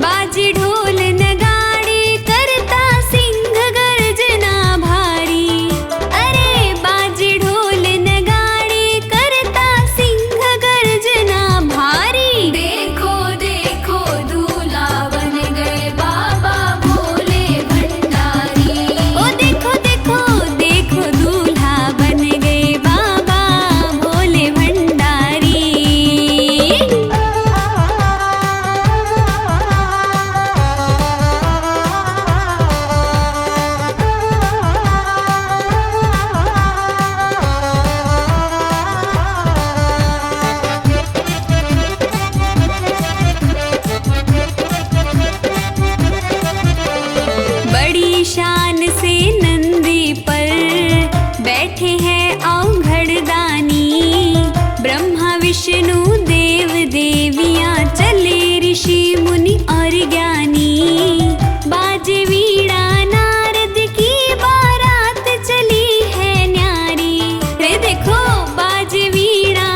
बाजे ढोल नगाड़े करता सिंह गर्जना भारी। अरे बाजे ढोल नगाड़े करता सिंह गर्जना भारी। देखो देखो दूल्हा बन गए बाबा भोले भंडारी। ओ देखो देखो देखो दूल्हा बन गए बाबा भोले भंडारी। बड़ी शान से नंदी पर बैठे हैं औघड़दानी। ब्रह्मा विष्णु देव देवियां चले ऋषि मुनि और ज्ञानी। बाजे वीणा नारद की बारात चली है न्यारी। रे देखो बाजे वीणा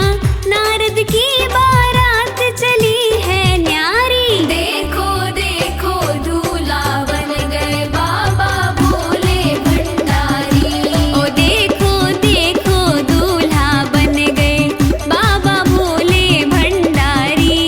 नारद की बारात चली है न्यारी। देखो देखो दूल्हा बन गए बाबा भोले भंडारी। ओ देखो देखो दूल्हा बन गए बाबा भोले भंडारी।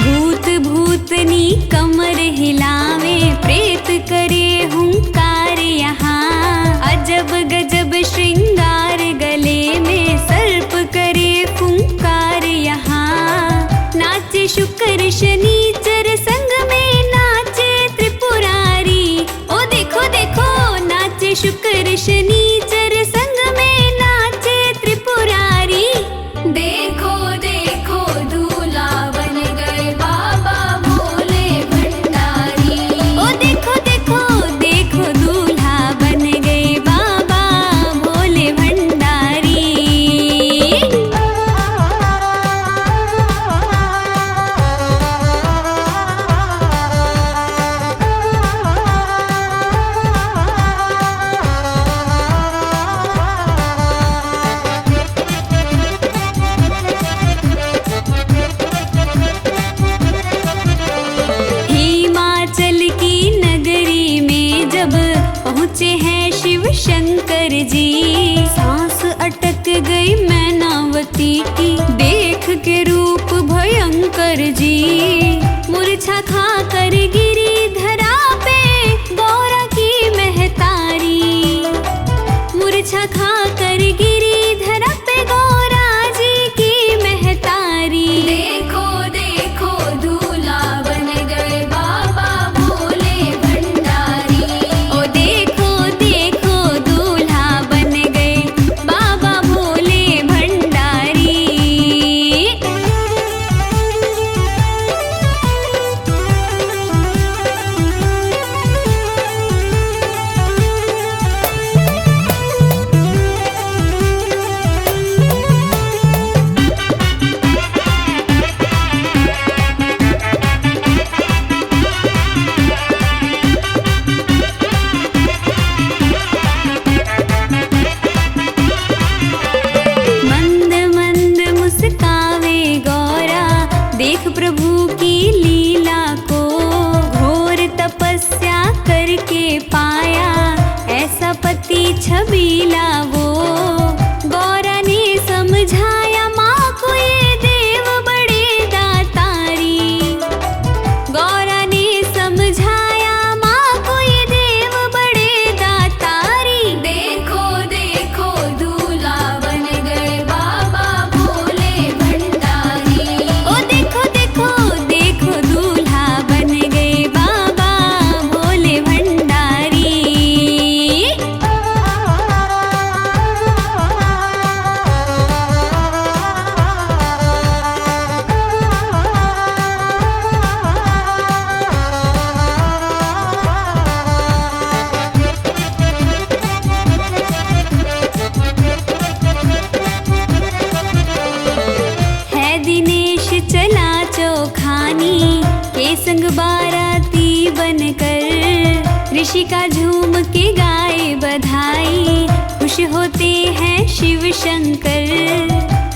भूत भूतनी कमर हिलावे प्रेत करे हुंकार यहाँ। अजब गजब श्रृंगार गले में सर्प करे फुंकार यहाँ। नाचे शुक्र शनीचर संग में नाचे त्रिपुरारी। ओ देखो देखो नाचे शुक्र शनीचर संग में नाचे त्रिपुरारी। देखो देखो दूल्हा बन गए बाबा भोले भंडारी। ओ देखो देखो देखो दूल्हा बन गए बाबा भोले भंडारी। हिमाचल की नगरी में जब पहुँचे हैं शिव शंकर जी। सांस अटक गई मैनावती की देख के रूप भयंकर जी। मूर्छा खा कर गिरी धरा पे गौरा की महतारी। मूर्छा खा कर गिरी धरा पे गौरा जी की महतारी। देखो देखो दूल्हा बन गए बाबा भोले भंडारी। ओ देखो देखो दूल्हा बन संग बाराती बनकर ऋषि का झूम के गाए बधाई। खुश होते हैं शिव शंकर,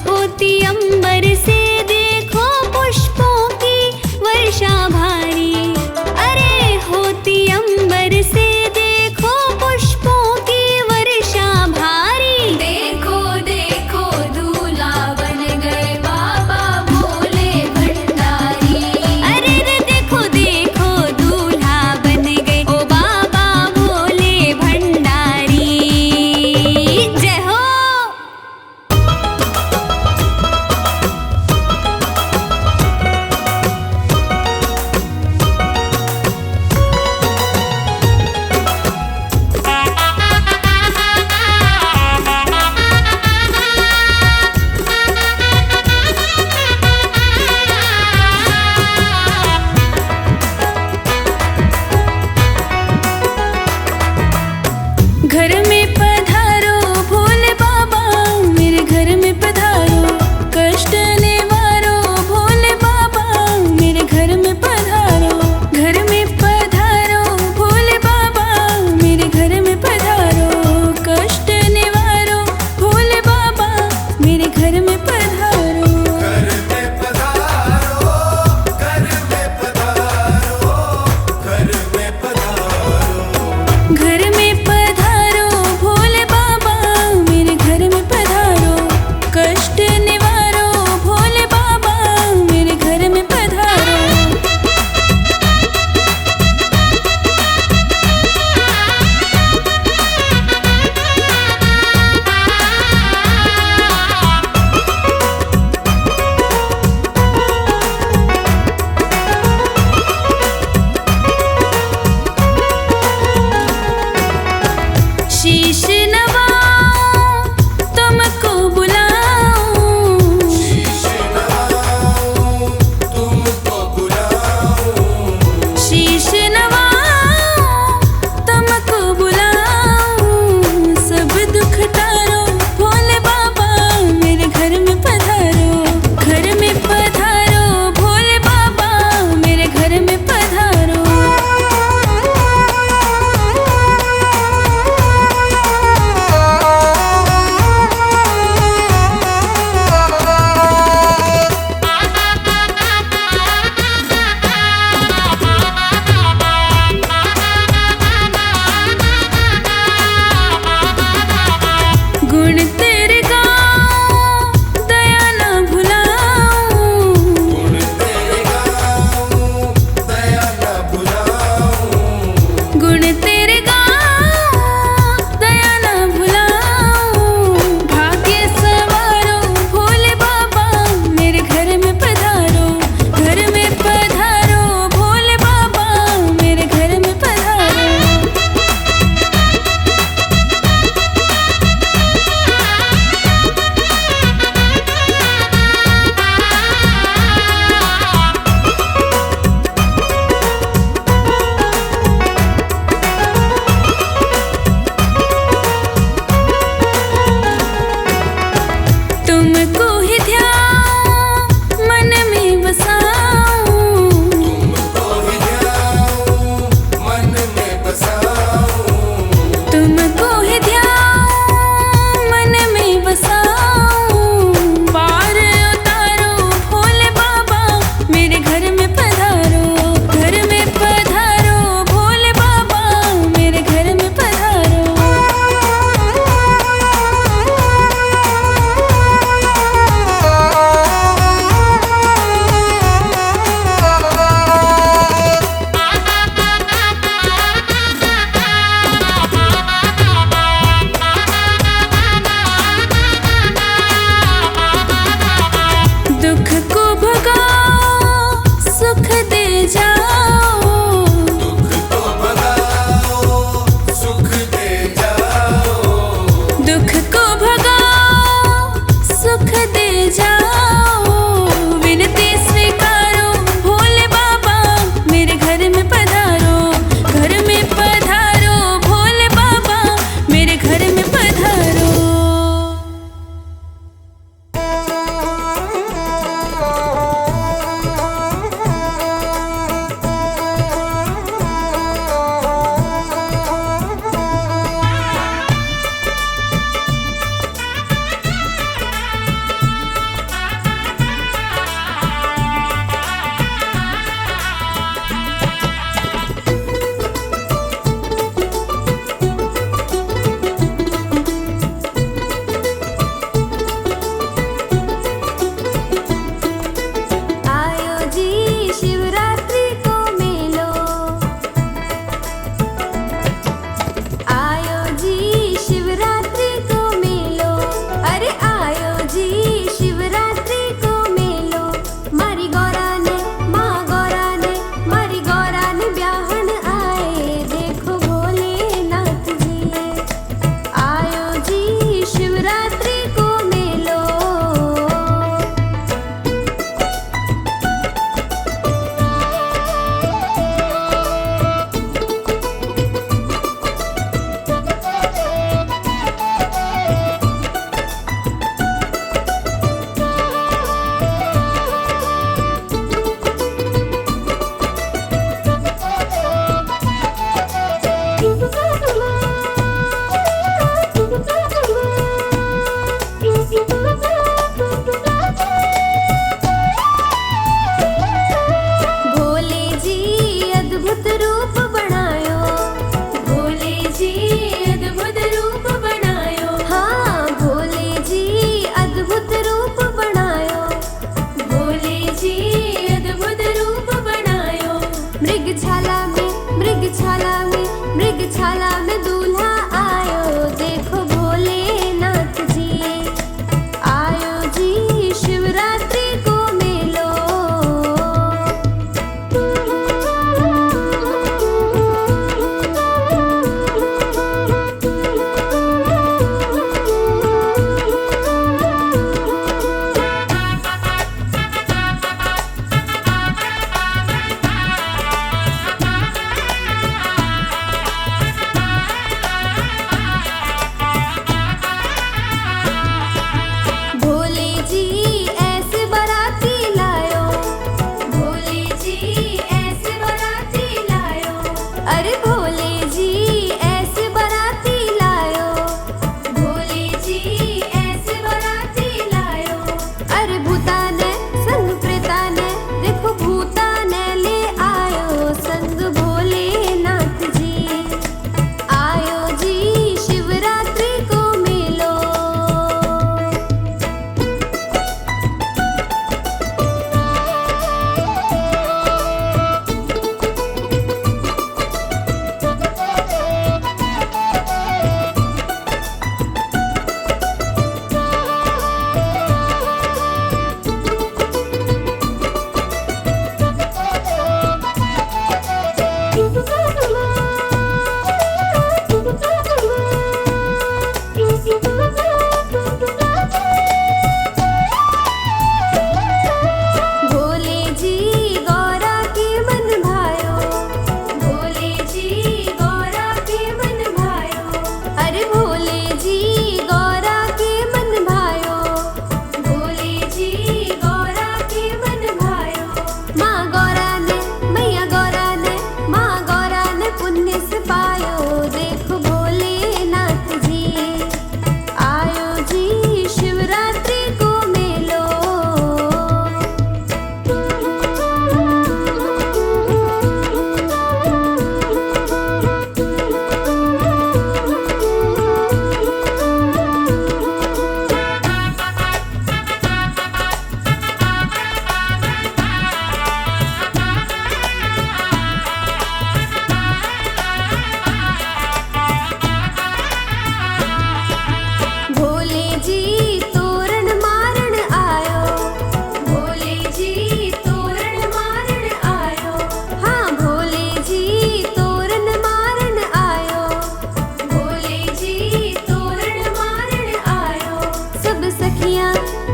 होती अंबर से देखो पुष्पों की वर्षा भारी। अरे होती अंबर से देखो पुष्पों की वर्षा भारी। देखो देखो दूल्हा बन गए बाबा भोले भंडारी। अरे रे देखो देखो दूल्हा बन गए ओ बाबा भोले भंडारी। जय हो।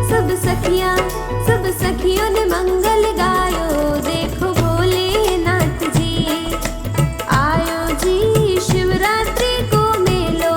सब सखियों ने मंगल गायो। देखो भोलेनाथ जी आयो जी शिवरात्रि को मेलो।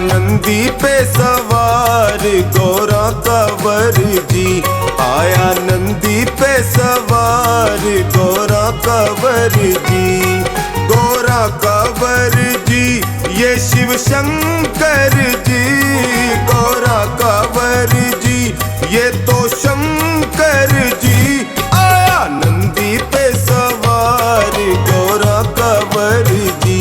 नंदी पे सवार गौरा कंवर जी आया। नंदी पे सवार गौरा कंवर जी, गौरा कंवर जी ये शिव शंकर जी। गौरा कंवर जी ये तो शंकर जी। आया नंदी पे सवार गौरा कंवर जी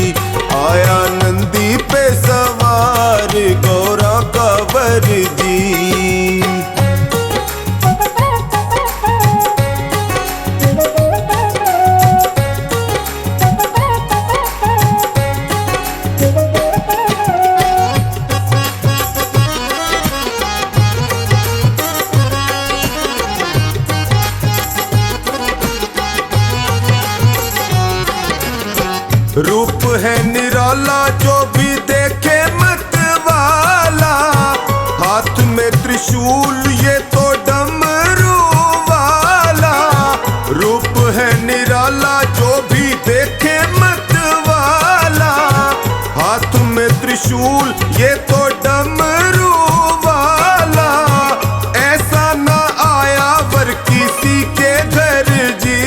रूप है निराला जो भी देखे मत वाला, हाथ में त्रिशूल ये तो डमरू वाला। रूप है निराला जो भी देखे मत वाला, हाथ में त्रिशूल ये तो डमरू वाला। ऐसा ना आया वर किसी के घर जी,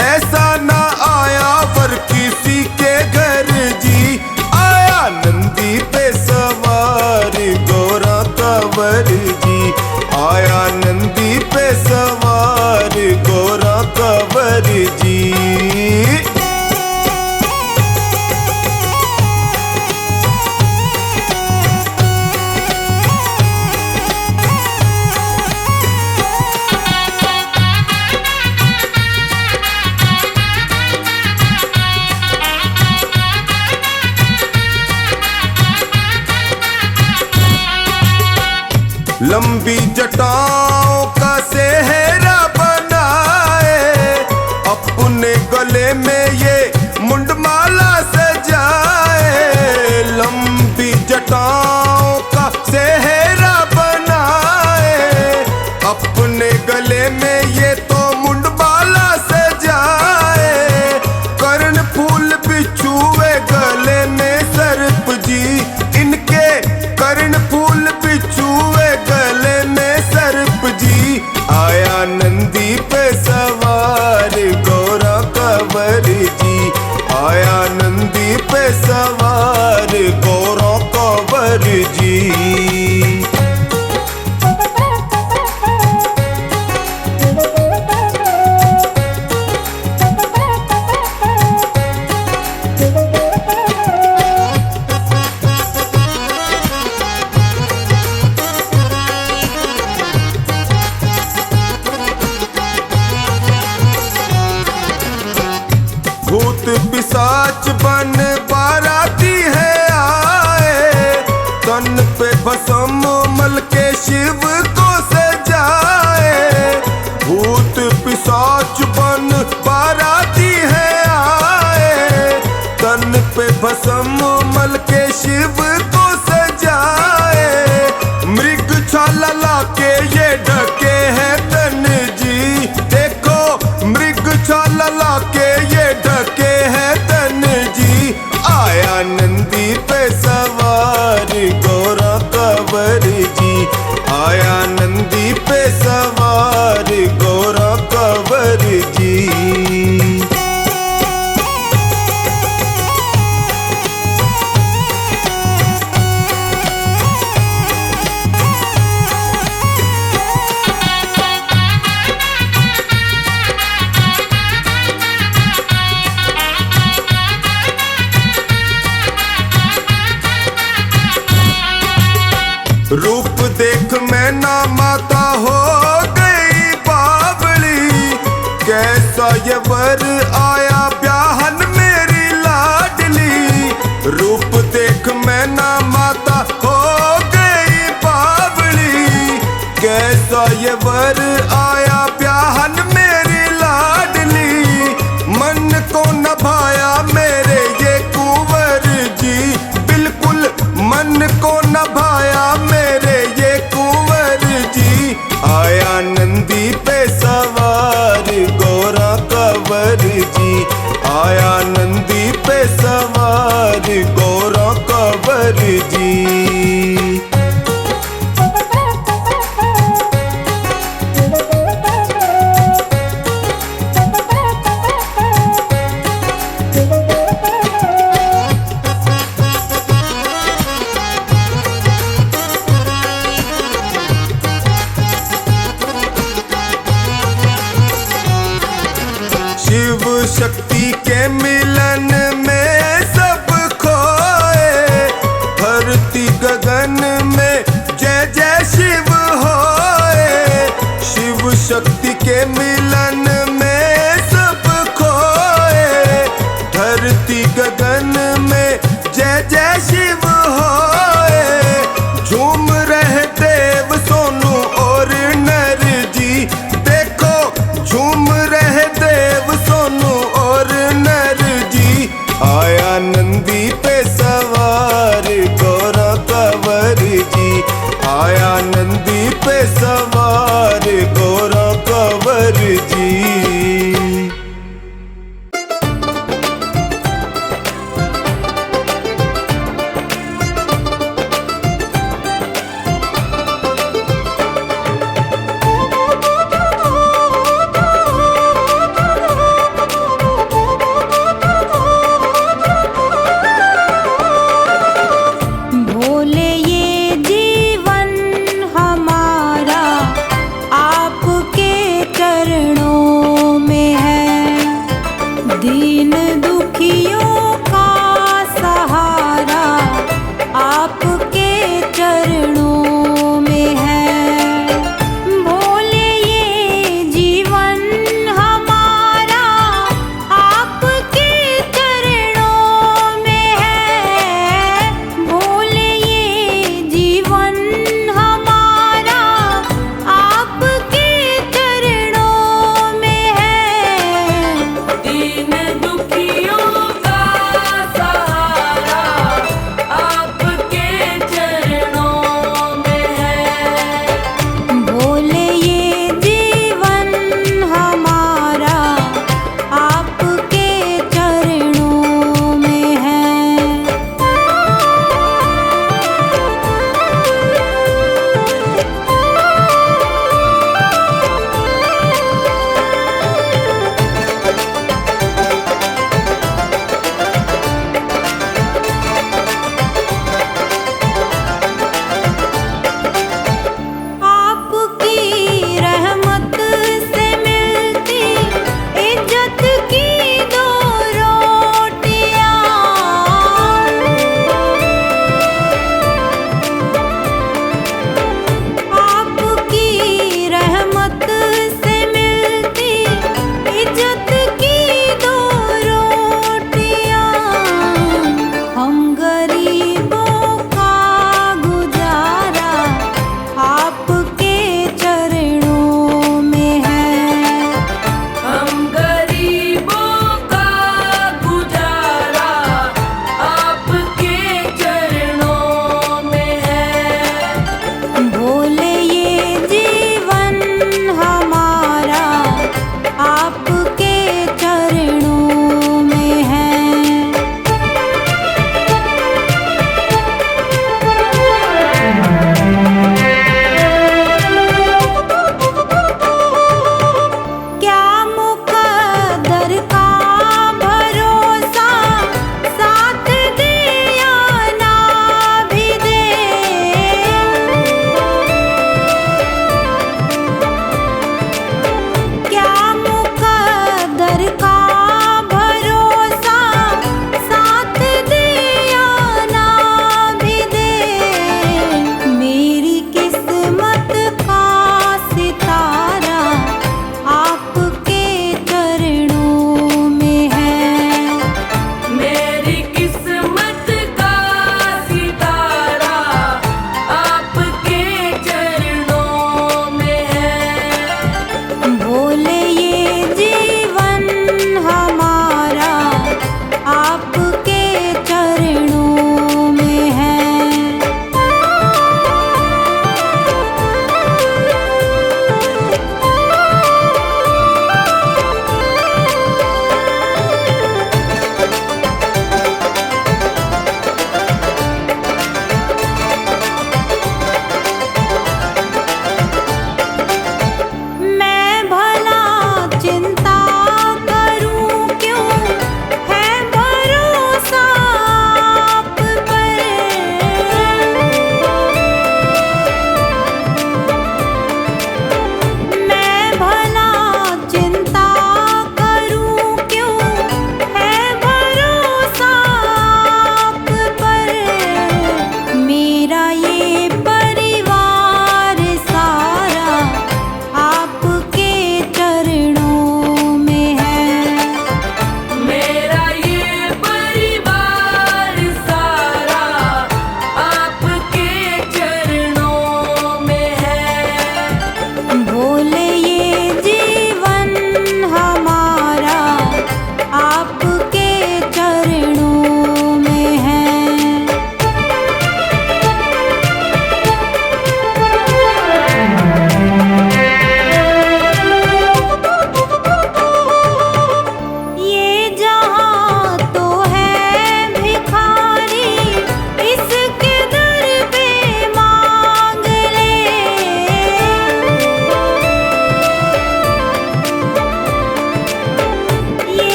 ऐसा ना आया वर किसी के घर जी। आया नंदी पे सवार गोरा कंवर जी, आया नंदी पे सवार गोरा कंवर जी। लंबी जटाओं का सेहरा बनाए, अपने गले में ये मुंडमाला सजाए। लंबी जटाओं का सेहरा बनाए, अपने गले में ये तो मुंडमाला सजाए। कर्ण फूल बिछुए गले में सर्प जी, इनके कर्ण फूल बिछुए गले में सर्प जी। आया नंदी पे सवार गोरा कंवर जी, आया नंदी पे सवार गोरा कंवर जी। भूत पिशाच बन बाराती है आए, तन पे भस्म मल के शिव को सजाए। भूत पिशाच बन बाराती है आए, तन पे भस्म मल के शिव को सजाए। मृग छाला लाके ये ढके हैं तन जी, देखो मृग छाला लाके ये ढके हैं तन जी। आया नंदी पे सवार गोरा कंवर जी, आया नंदी पे सवार गोरा कंवर जी। रूप देख मैं ना माता हो गई बावली, कैसा ये वर आया ब्याहन मेरी लाडली। रूप देख मैं ना माता हो गई बावली, कैसा ये वर आया ब्याहन मेरी लाडली। मन को न भाया मेरे ये कुंवर जी, बिल्कुल मन को न भाया मेरे ये कुंवर जी। आया नंदी पे सवार गोरा कंवर जी, आया नंदी पे सवार गोरा कंवर जी। शिव शक्ति के मिलन में सब खोए, धरती गगन में जय जय शिव होए। शिव शक्ति के मिलन में सब खोए, धरती गगन में जय जय शिव होए। झूम रहे देव सोनू और नर जी, देखो झूम रहे देव सोनू और नर जी। नंदी पे सवार गौरा कंवर जी, आया नंदी पे सवार गौरा कंवर जी।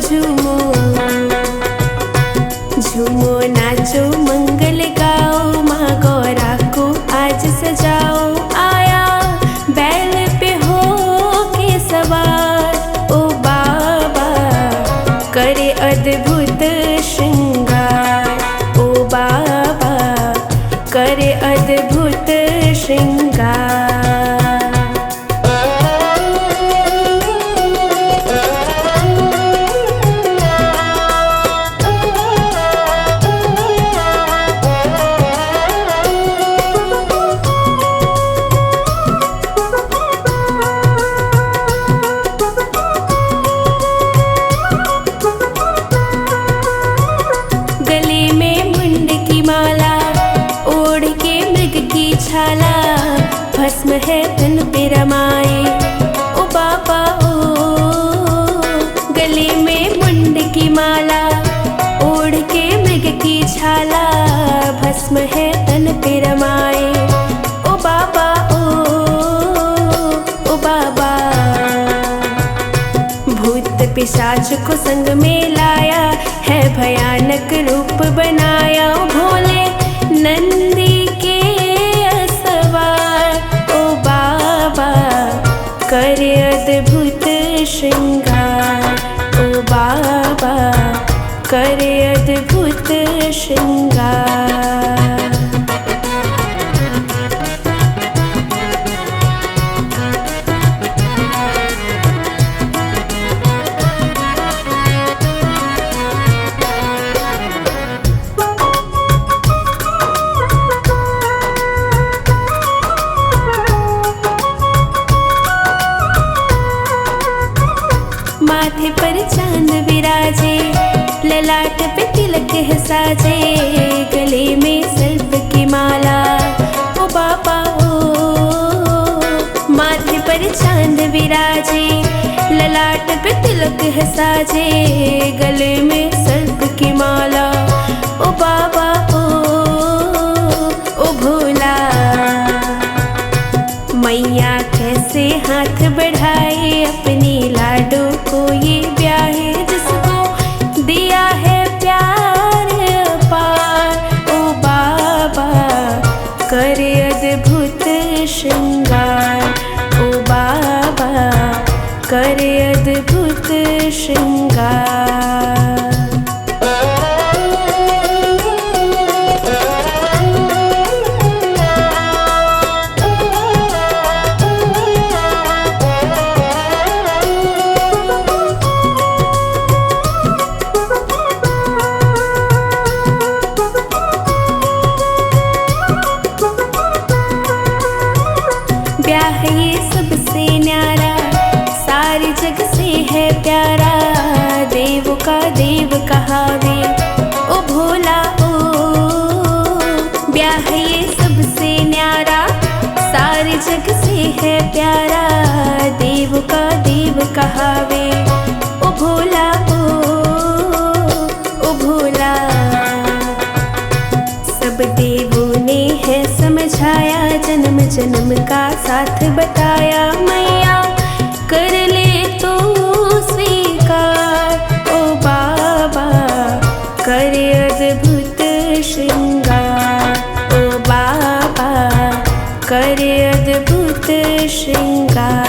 झूमो झूमो नाचो मंगल गाओ, माँ गौरा को आज सजाओ। आया बैल पे हो के सवार, ओ बाबा करे अद्भुत श्रृंगार, ओ बाबा करे अद्भुत श्रृंगार। गले में मुंड की माला, ओढ़ के मृग की छाला, भस्म है तन पे रमाए, ओ बाबा ओ। गले में मुंड की माला, ओढ़ के मृग की छाला, भस्म है तन पे रमाए, ओ बाबा ओ बाबा। भूत पिशाच को संग में लाया, है भयानक रूप बनाया, ओ भोले नंदी के असवार, ओ बाबा करे अद्भुत श्रृंगार, ओ बाबा करे अद्भुत श्रृंगार। माथे पर चांद विराजे, ललाट पे तिलक है साजे, गले में सर्प की माला, ओ बाबा ओ। माथे पर चांद विराजे, ललाट पे तिलक है साजे, गले में सर्प की माला, ओ बाबा ओ भोला। मैया कैसे हाथ बढ़ाए, अपनी लाडो को ये ब्याहे, जिसको दिया है प्यार अपार, ओ बाबा करे अद्भुत श्रृंगार, ओ बाबा करे अद्भुत श्रृंगार। ब्याह ये सबसे न्यारा, सारे जग से है प्यारा, देव का देव कहावे, ओ भोला ओ। ब्याह ये सबसे न्यारा, सारे जग से है प्यारा, देव का देव कहावे, ओ भोला ओ भोला। सब देवों ने है समझाया, जन्म जन्म का साथ बताया, मैया कर ले तो स्वीकार, ओ बाबा करे अद्भुत श्रृंगार, ओ बाबा करे अद्भुत श्रृंगार।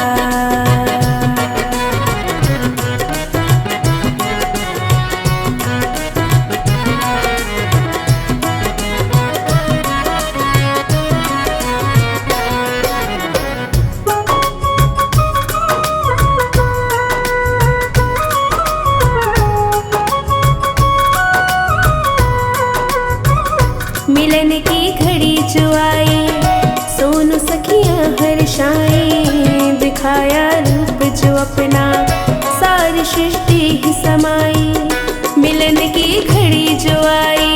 मिलन की घड़ी जो आई, सोनू सखियां हर्षाएं, दिखाया रूप जो अपना, सारी सृष्टि ही समाई। मिलन की घड़ी जो आई,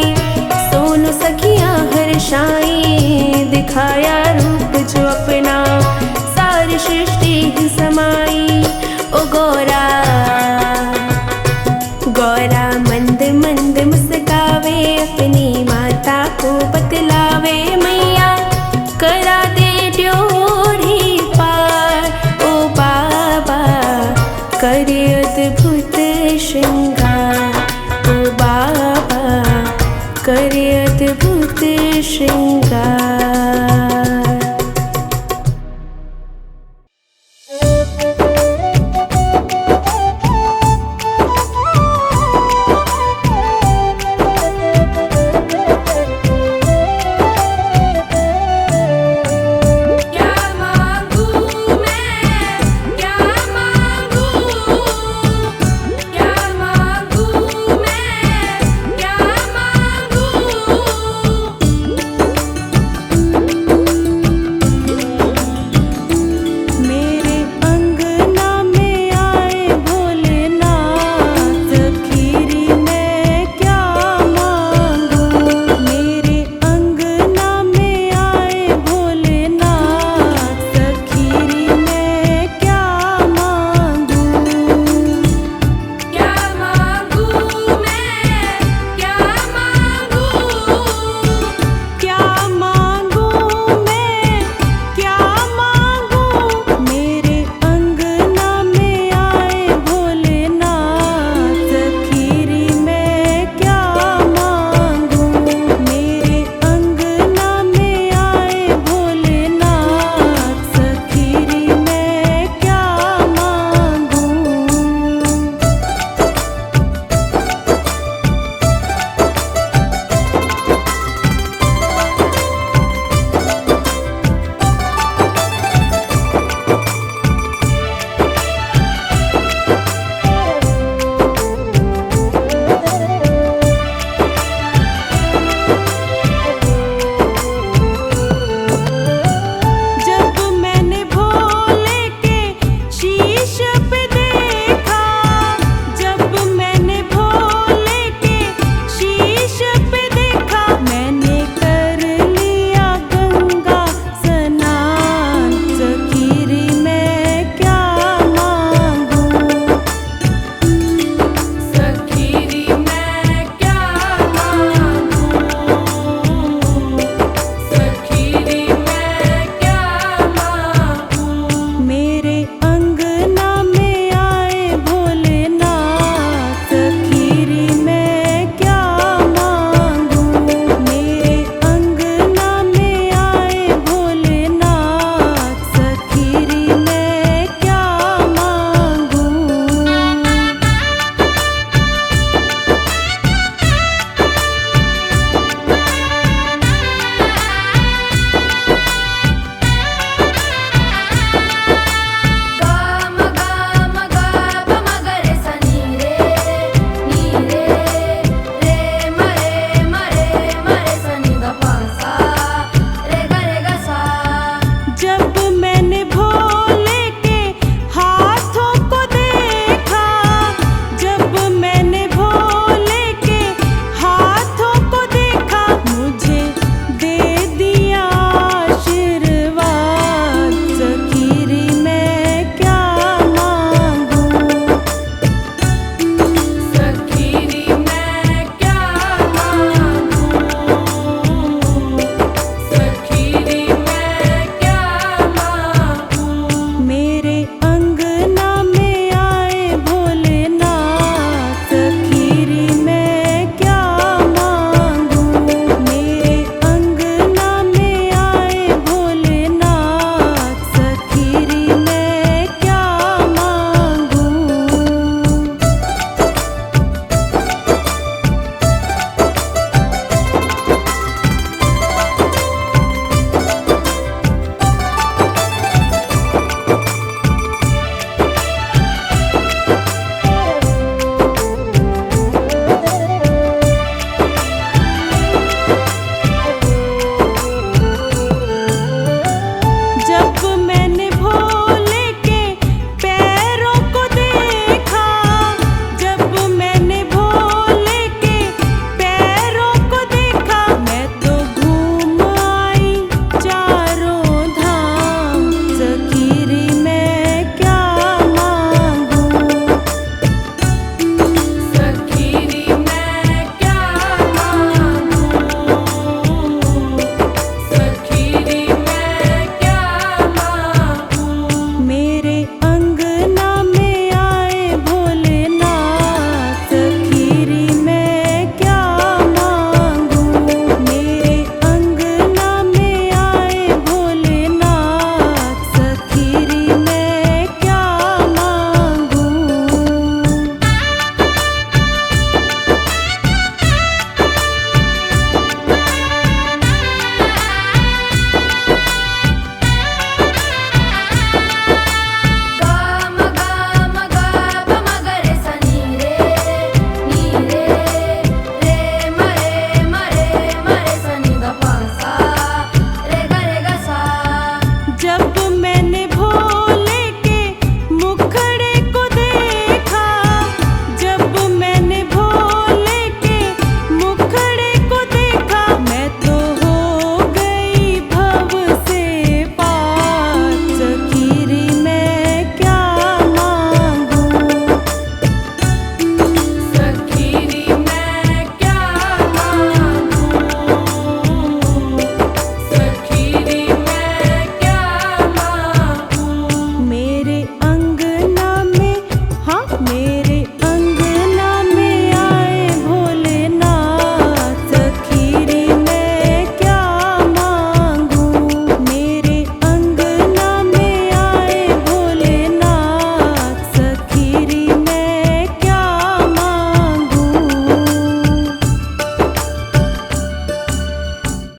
सोनू सखियां हर्षाएं, दिखाया रूप जो अपना, सारी सृष्टि ही समाई, ओ गौरा। गौरा मंद मंद मुस्कावे, अपनी माता को बतलावे, मैया करा दे ड्योढ़ी पार, ओ बाबा करे अद्भुत श्रृंगार। श्रृंगार।